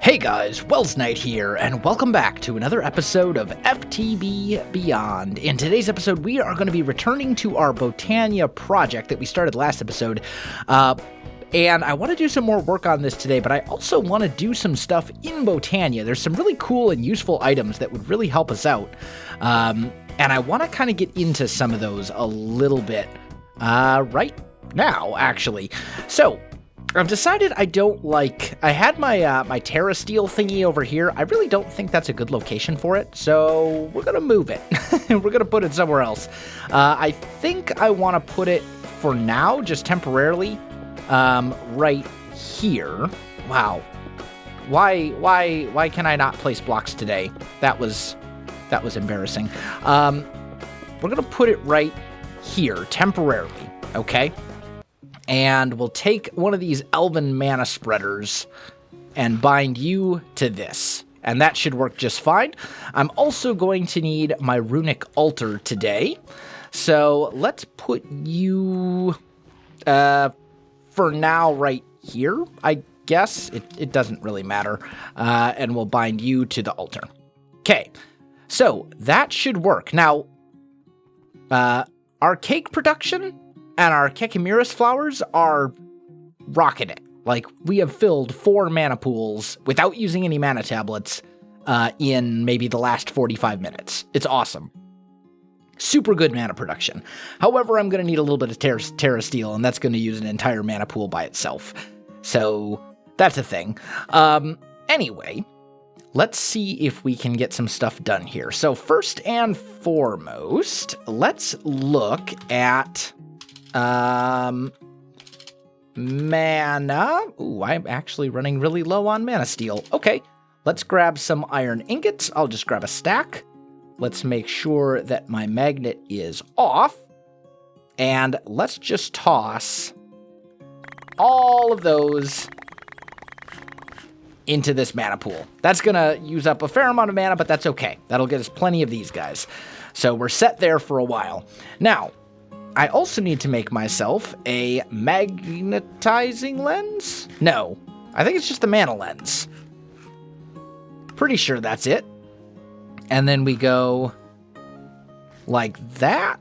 Hey guys, Welsknight here, and welcome back to another episode of FTB Beyond. In today's episode, we are going to be returning to our Botania project that we started last episode, and I want to do some more work on this today, but I also want to do some stuff in Botania. There's some really cool and useful items that would really help us out, and I want to kind of get into some of those a little bit right now, actually. So, I've decided I had my terra steel thingy over here. I really don't think that's a good location for it, so we're going to move it. We're going to put it somewhere else. I think I want to put it, for now, just temporarily, right here. Wow. Why can I not place blocks today? That was embarrassing. We're going to put it right here, temporarily, okay? And we'll take one of these elven mana spreaders and bind you to this. And that should work just fine. I'm also going to need my runic altar today. So let's put you, for now, right here, I guess. It doesn't really matter. And we'll bind you to the altar. Okay, so that should work. Now, our cake production and our Kekimiris flowers are rocking it. Like, we have filled 4 mana pools without using any mana tablets in maybe the last 45 minutes. It's awesome. Super good mana production. However, I'm going to need a little bit of terra steel, and that's going to use an entire mana pool by itself. So, that's a thing. Anyway, let's see if we can get some stuff done here. So, first and foremost, let's look at mana. Ooh, I'm actually running really low on mana steel. Okay, let's grab some iron ingots. I'll just grab a stack. Let's make sure that my magnet is off. And let's just toss all of those into this mana pool. That's gonna use up a fair amount of mana, but that's okay. That'll get us plenty of these guys. So we're set there for a while. Now, I also need to make myself a magnetizing lens? No, I think it's just the mana lens. Pretty sure that's it. And then we go like that.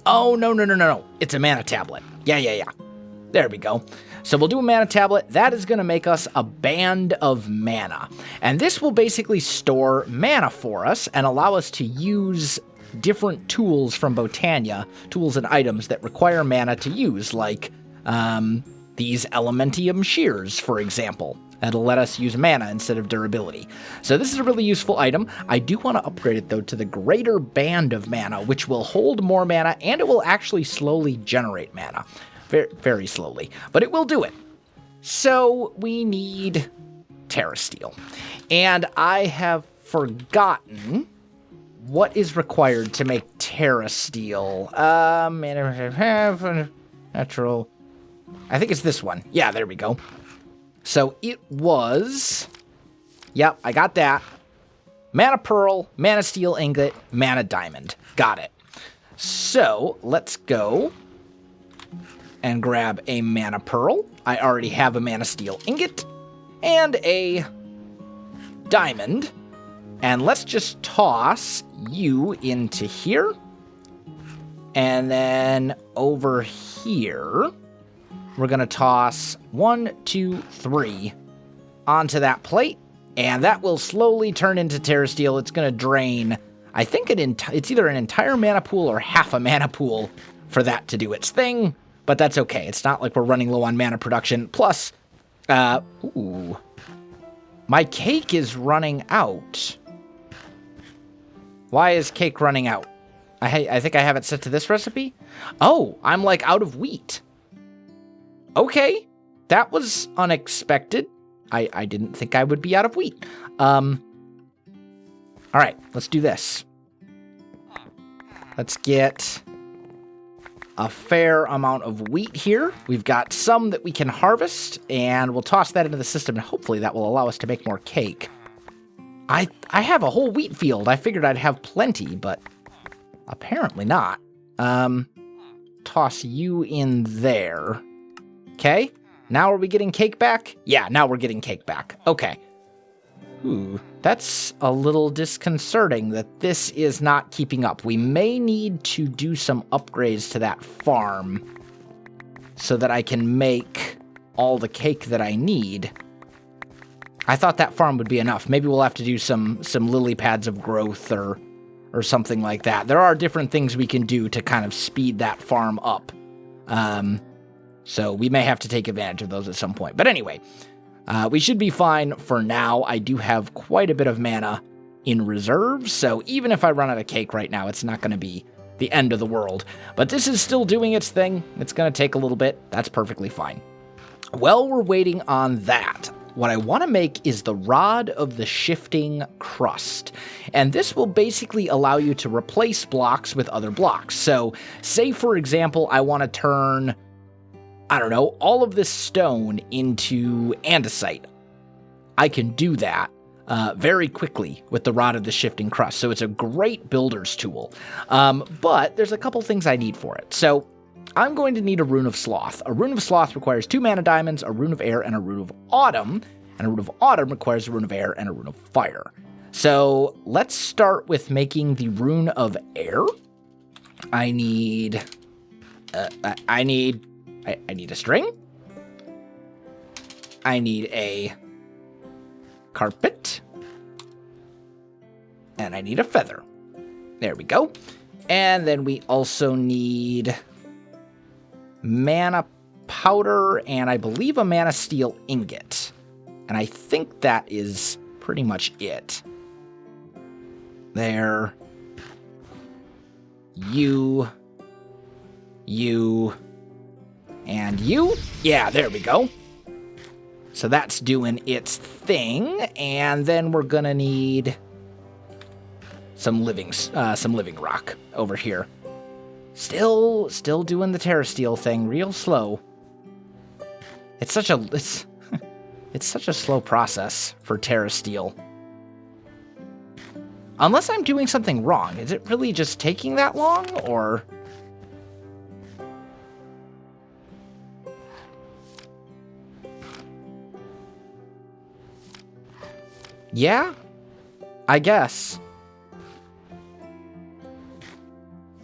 Oh, no. It's a mana tablet. Yeah. There we go. So we'll do a mana tablet. That is going to make us a band of mana. And this will basically store mana for us and allow us to use different tools from Botania, tools and items that require mana to use, like these Elementium shears, for example. That'll let us use mana instead of durability. So this is a really useful item. I do want to upgrade it, though, to the Greater Band of Mana, which will hold more mana, and it will actually slowly generate mana. Very, very slowly. But it will do it. So we need terra steel. And I have forgotten what is required to make terra steel. Natural. I think it's this one. Yeah, there we go. So it was, yep, I got that. Mana pearl, mana steel ingot, mana diamond. Got it. So let's go and grab a mana pearl. I already have a mana steel ingot and a diamond. And let's just toss you into here. And then over here, we're going to toss 1, 2, 3 onto that plate. And that will slowly turn into terra steel. It's going to drain, I think it's either an entire mana pool or half a mana pool for that to do its thing. But that's okay. It's not like we're running low on mana production. Plus, my cake is running out. Why is cake running out? I think I have it set to this recipe. Oh, I'm like out of wheat. Okay, that was unexpected. I didn't think I would be out of wheat. All right, let's do this. Let's get a fair amount of wheat here. We've got some that we can harvest, and we'll toss that into the system, and hopefully that will allow us to make more cake. I have a whole wheat field. I figured I'd have plenty, but apparently not. Toss you in there. Okay. Now are we getting cake back? Yeah, now we're getting cake back. Okay. Ooh, that's a little disconcerting that this is not keeping up. We may need to do some upgrades to that farm so that I can make all the cake that I need. I thought that farm would be enough. Maybe we'll have to do some lily pads of growth or something like that. There are different things we can do to kind of speed that farm up. So we may have to take advantage of those at some point. But anyway, we should be fine for now. I do have quite a bit of mana in reserve, so even if I run out of cake right now, it's not going to be the end of the world. But this is still doing its thing. It's going to take a little bit. That's perfectly fine. While we're waiting on that, what I want to make is the Rod of the Shifting Crust. And this will basically allow you to replace blocks with other blocks. So, say for example, I want to turn, I don't know, all of this stone into andesite. I can do that very quickly with the Rod of the Shifting Crust. So it's a great builder's tool. But there's a couple things I need for it. So I'm going to need a Rune of Sloth. A Rune of Sloth requires 2 mana diamonds, a Rune of Air, and a Rune of Autumn. And a Rune of Autumn requires a Rune of Air and a Rune of Fire. So let's start with making the Rune of Air. I need a string. I need a carpet. And I need a feather. There we go. And then we also need mana powder and I believe a mana steel ingot. And I think that is pretty much it. There. You. And you. Yeah, there we go. So that's doing its thing. And then we're gonna need some living rock over here. Still doing the Terra Steel thing real slow. It's such a slow process for Terra Steel. Unless I'm doing something wrong. Is it really just taking that long, or? Yeah, I guess.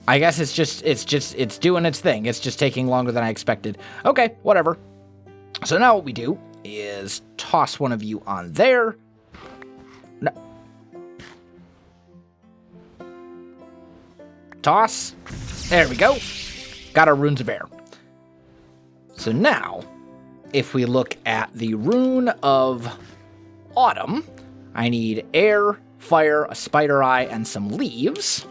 It's doing its thing. It's just taking longer than I expected. Okay, whatever. So now what we do is toss one of you on there. No. Toss. There we go. Got our Runes of Air. So now, if we look at the Rune of Autumn, I need air, fire, a spider eye, and some leaves.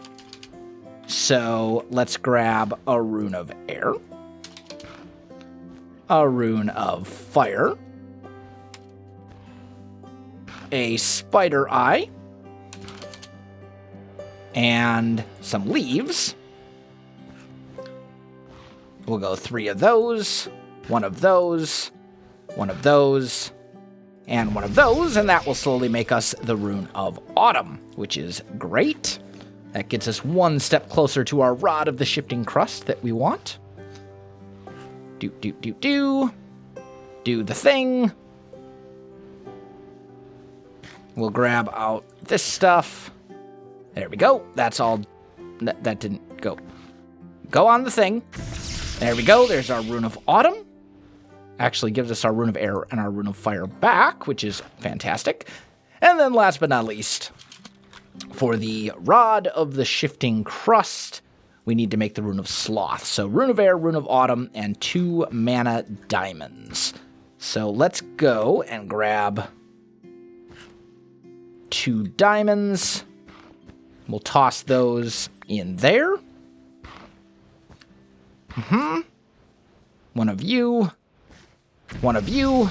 So let's grab a Rune of Air, a Rune of Fire, a spider eye, and some leaves. We'll go 3 of those, 1 of those, 1 of those, and 1 of those, and that will slowly make us the Rune of Autumn, which is great. That gets us 1 step closer to our Rod of the Shifting Crust that we want. Do the thing. We'll grab out this stuff. There we go. That's all. That didn't go. Go on the thing. There we go. There's our Rune of Autumn. Actually gives us our Rune of Air and our Rune of Fire back, which is fantastic. And then last but not least, for the Rod of the Shifting Crust, we need to make the Rune of Sloth. So Rune of Air, Rune of Autumn, and 2 mana diamonds. So let's go and grab 2 diamonds. We'll toss those in there. One of you. One of you.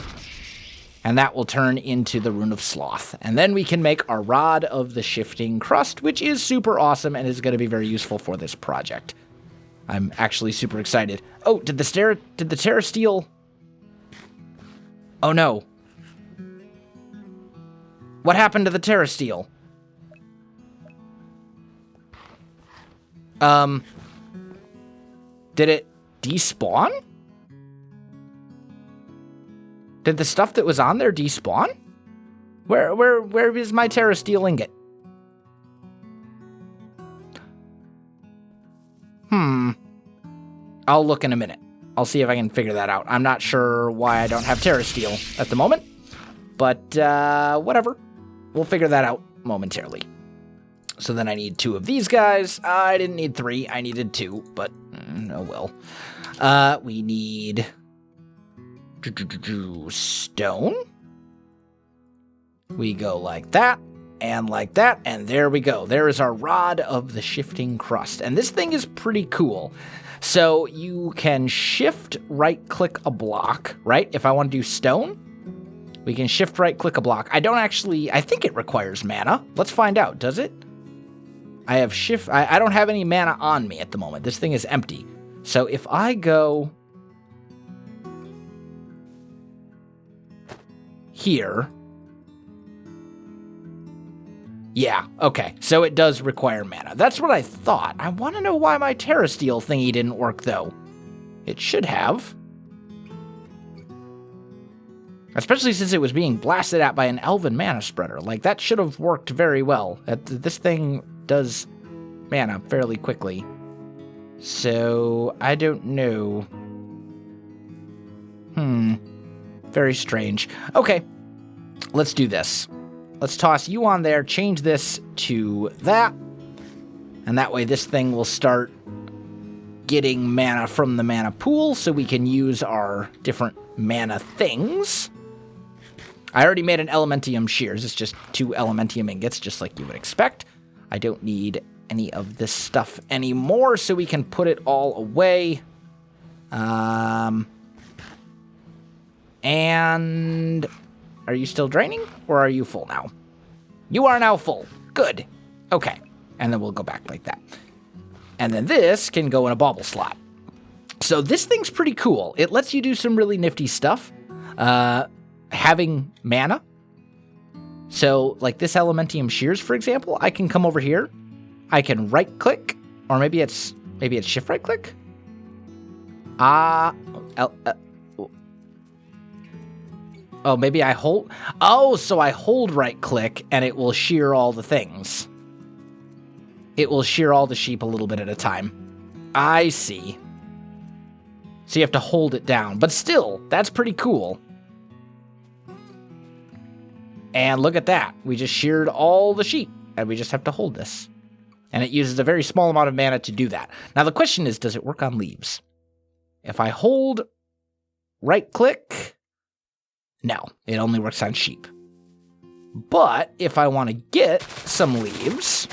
And that will turn into the Rune of Sloth. And then we can make our Rod of the Shifting Crust, which is super awesome and is going to be very useful for this project. I'm actually super excited. Oh, did the Terra Steel? Oh no. What happened to the Terra Steel? Did it despawn? Did the stuff that was on there despawn? Where is my terra steel ingot? I'll look in a minute. I'll see if I can figure that out. I'm not sure why I don't have terra steel at the moment, but whatever. We'll figure that out momentarily. So then I need 2 of these guys. I didn't need 3. I needed 2, but oh well. We need stone. We go like that, and there we go. There is our Rod of the Shifting Crust. And this thing is pretty cool. So you can shift right-click a block, right? If I want to do stone, we can shift right-click a block. I think it requires mana. Let's find out, does it? I have I don't have any mana on me at the moment. This thing is empty. So if I go here, yeah, okay. So it does require mana. That's what I thought. I want to know why my terra steel thingy didn't work, though. It should have. Especially since it was being blasted at by an elven mana spreader. Like, that should have worked very well. This thing does mana fairly quickly. So, I don't know. Very strange. Okay, let's do this. Let's toss you on there, change this to that, and that way this thing will start getting mana from the mana pool so we can use our different mana things. I already made an Elementium shears. It's just 2 Elementium ingots, just like you would expect. I don't need any of this stuff anymore, so we can put it all away. And are you still draining, or are you full now? You are now full. Good. Okay. And then we'll go back like that. And then this can go in a bauble slot. So this thing's pretty cool. It lets you do some really nifty stuff. Having mana. So, like this Elementium shears, for example, I can come over here. I can right-click, or maybe it's shift right-click. Oh, maybe I hold... Oh, so I hold right-click, and it will shear all the things. It will shear all the sheep a little bit at a time. I see. So you have to hold it down. But still, that's pretty cool. And look at that. We just sheared all the sheep, and we just have to hold this. And it uses a very small amount of mana to do that. Now, the question is, does it work on leaves? If I hold right-click... No, it only works on sheep. But if I want to get some leaves,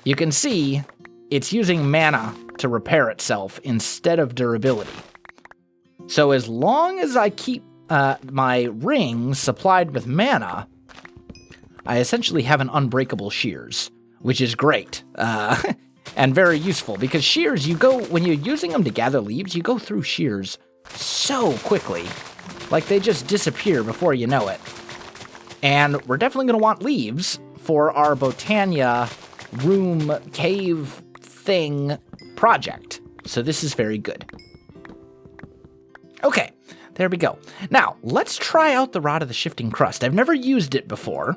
you can see it's using mana to repair itself instead of durability. So as long as I keep my rings supplied with mana, I essentially have an unbreakable shears, which is great and very useful because shears, when you're using them to gather leaves, you go through shears so quickly. Like, they just disappear before you know it. And we're definitely going to want leaves for our Botania room cave thing project. So this is very good. Okay, there we go. Now, let's try out the Rod of the Shifting Crust. I've never used it before,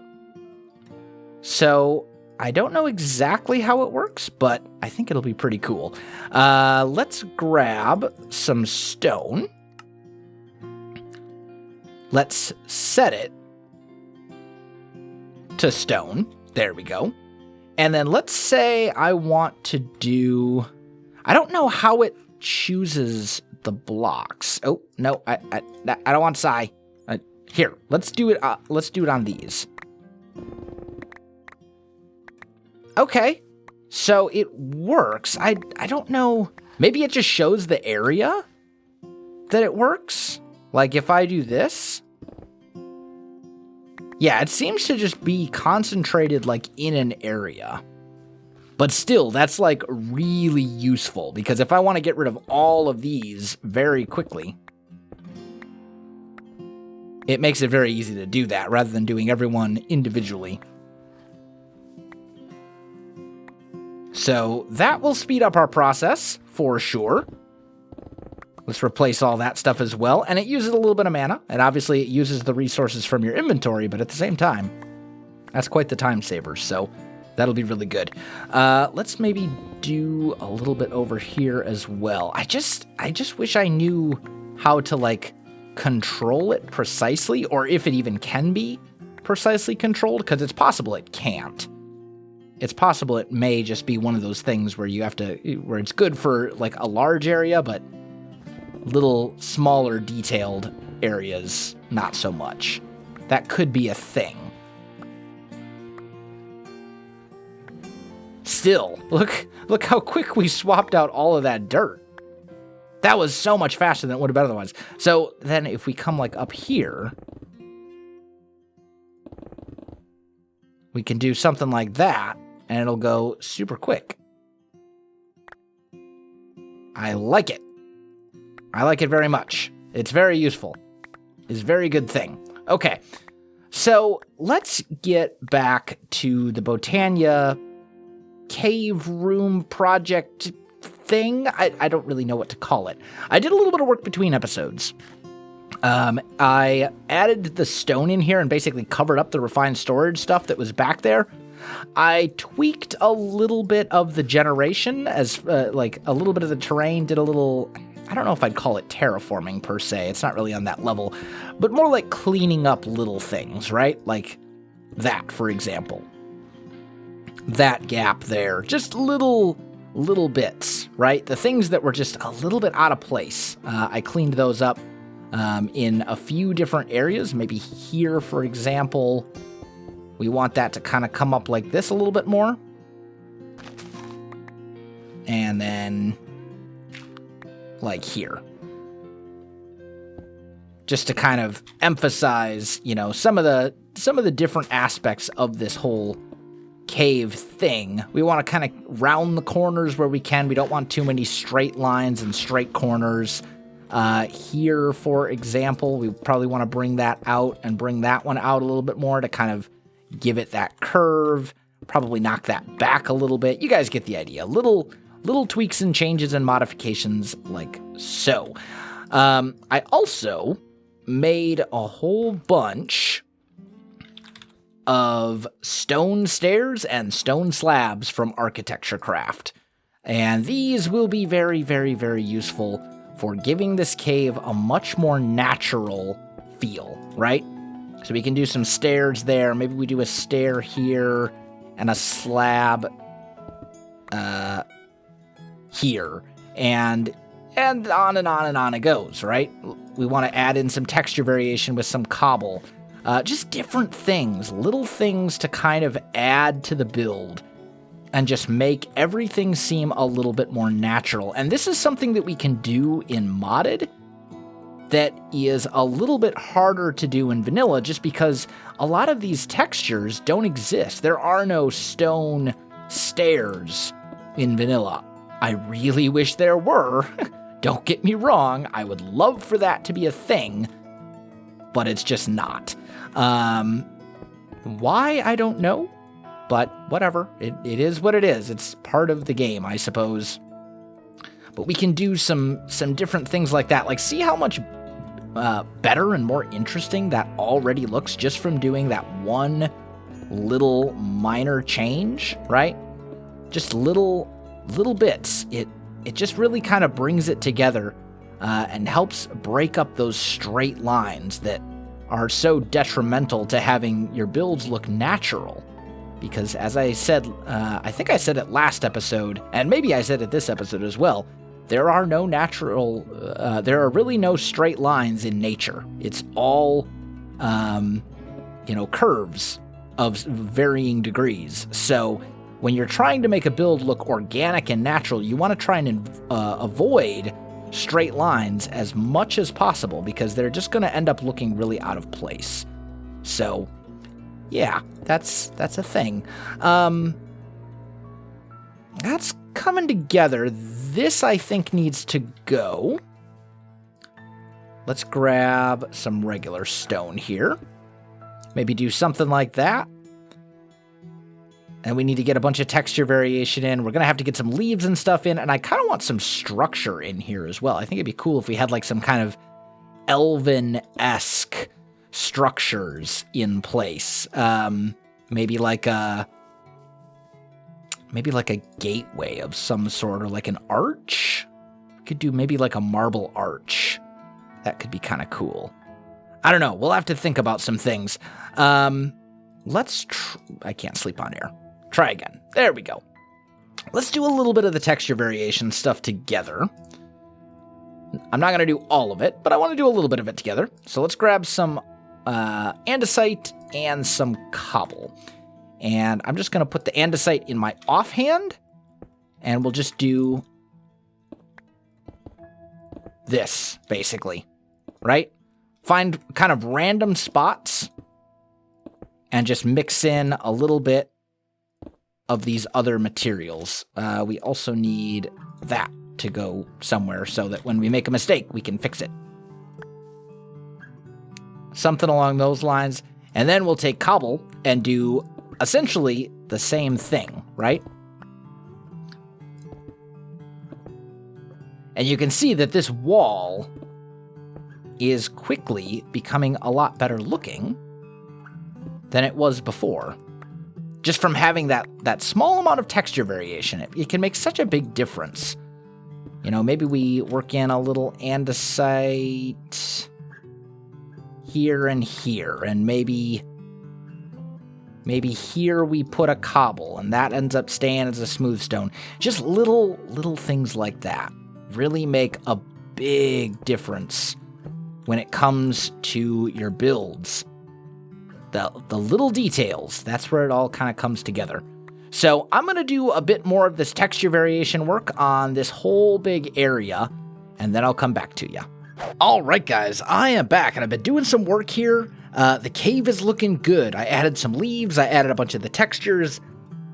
so I don't know exactly how it works, but I think it'll be pretty cool. Let's grab some stone. Let's set it to stone. There we go. And then let's say I want to do... I don't know how it chooses the blocks. Oh, no, I don't want Psy. Here, let's do it on these. Okay, so it works. I don't know. Maybe it just shows the area that it works. Like if I do this. Yeah, it seems to just be concentrated like in an area. But still, that's like really useful because if I want to get rid of all of these very quickly, it makes it very easy to do that rather than doing everyone individually. So that will speed up our process for sure. Let's replace all that stuff as well. And it uses a little bit of mana, and obviously it uses the resources from your inventory, but at the same time, that's quite the time saver, so that'll be really good. Let's maybe do a little bit over here as well. I just wish I knew how to, like, control it precisely, or if it even can be precisely controlled, because it's possible it can't. It's possible it may just be one of those things where where it's good for, like, a large area, but little smaller detailed areas, not so much. That could be a thing. Still, look how quick we swapped out all of that dirt. That was so much faster than it would have been otherwise. So then if we come, like, up here, we can do something like that, and it'll go super quick. I like it. I like it very much. It's very useful. It's a very good thing. Okay, so let's get back to the Botania cave room project thing. I don't really know what to call it. I did a little bit of work between episodes. I added the stone in here and basically covered up the refined storage stuff that was back there. I tweaked a little bit of the generation as like a little bit of the terrain, did a little, I don't know if I'd call it terraforming per se. It's not really on that level, but more like cleaning up little things, right? Like that, for example. That gap there, just little bits, right? The things that were just a little bit out of place. I cleaned those up in a few different areas. Maybe here, for example, we want that to kind of come up like this a little bit more. And then like here. Just to kind of emphasize, you know, some of the different aspects of this whole cave thing. We want to kind of round the corners where we can. We don't want too many straight lines and straight corners. Here, for example, we probably want to bring that out and bring that one out a little bit more to kind of give it that curve. Probably knock that back a little bit. You guys get the idea. Little tweaks and changes and modifications like so. I also made a whole bunch of stone stairs and stone slabs from Architecture Craft. And these will be very, very, very useful for giving this cave a much more natural feel, right? So we can do some stairs there. Maybe we do a stair here and a slab here. And on and on and on it goes, right? We want to add in some texture variation with some cobble. Just different things, little things to kind of add to the build and just make everything seem a little bit more natural. And this is something that we can do in modded that is a little bit harder to do in vanilla just because a lot of these textures don't exist. There are no stone stairs in vanilla. I really wish there were. Don't get me wrong. I would love for that to be a thing, but it's just not. Why? I don't know, but whatever. It is what it is. It's part of the game, I suppose. But we can do some different things like that. Like, see how much better and more interesting that already looks just from doing that one little minor change, right? Just little bits. It just really kind of brings it together and helps break up those straight lines that are so detrimental to having your builds look natural. Because as I said, I think I said it last episode, and maybe I said it this episode as well, there are really no straight lines in nature. It's all, curves of varying degrees. So when you're trying to make a build look organic and natural, you want to try and avoid straight lines as much as possible because they're just going to end up looking really out of place. So, yeah, that's a thing. That's coming together. This, I think, needs to go. Let's grab some regular stone here. Maybe do something like that. And we need to get a bunch of texture variation in. We're going to have to get some leaves and stuff in. And I kind of want some structure in here as well. I think it'd be cool if we had like some kind of elven-esque structures in place. Maybe like a gateway of some sort, or like an arch. We could do maybe like a marble arch. That could be kind of cool. I don't know. We'll have to think about some things. I can't sleep on air. Try again. There we go. Let's do a little bit of the texture variation stuff together. I'm not going to do all of it, but I want to do a little bit of it together. So let's grab some andesite and some cobble. And I'm just going to put the andesite in my offhand, and we'll just do this, basically, right? Find kind of random spots and just mix in a little bit of these other materials. We also need that to go somewhere so that when we make a mistake, we can fix it. Something along those lines. And then we'll take cobble and do essentially the same thing, right? And you can see that this wall is quickly becoming a lot better looking than it was before. Just from having that small amount of texture variation, it can make such a big difference. You know, maybe we work in a little andesite here and here, and maybe here we put a cobble, and that ends up staying as a smooth stone. Just little things like that really make a big difference when it comes to your builds. The little details, that's where it all kind of comes together. So I'm going to do a bit more of this texture variation work on this whole big area, and then I'll come back to you. All right, guys, I am back, and I've been doing some work here. The cave is looking good. I added some leaves, I added a bunch of the textures,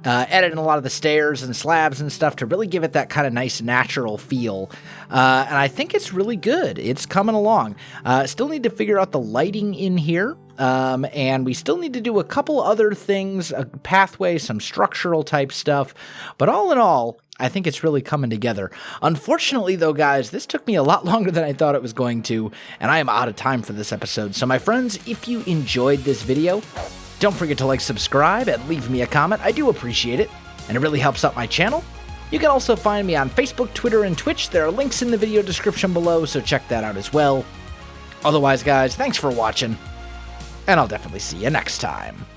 added in a lot of the stairs and slabs and stuff to really give it that kind of nice natural feel. And I think it's really good. It's coming along. Still need to figure out the lighting in here. And we still need to do a couple other things, a pathway, some structural type stuff. But all in all, I think it's really coming together. Unfortunately, though, guys, this took me a lot longer than I thought it was going to, and I am out of time for this episode. So my friends, if you enjoyed this video, don't forget to like, subscribe, and leave me a comment. I do appreciate it, and it really helps out my channel. You can also find me on Facebook, Twitter, and Twitch. There are links in the video description below, so check that out as well. Otherwise, guys, thanks for watching, and I'll definitely see you next time.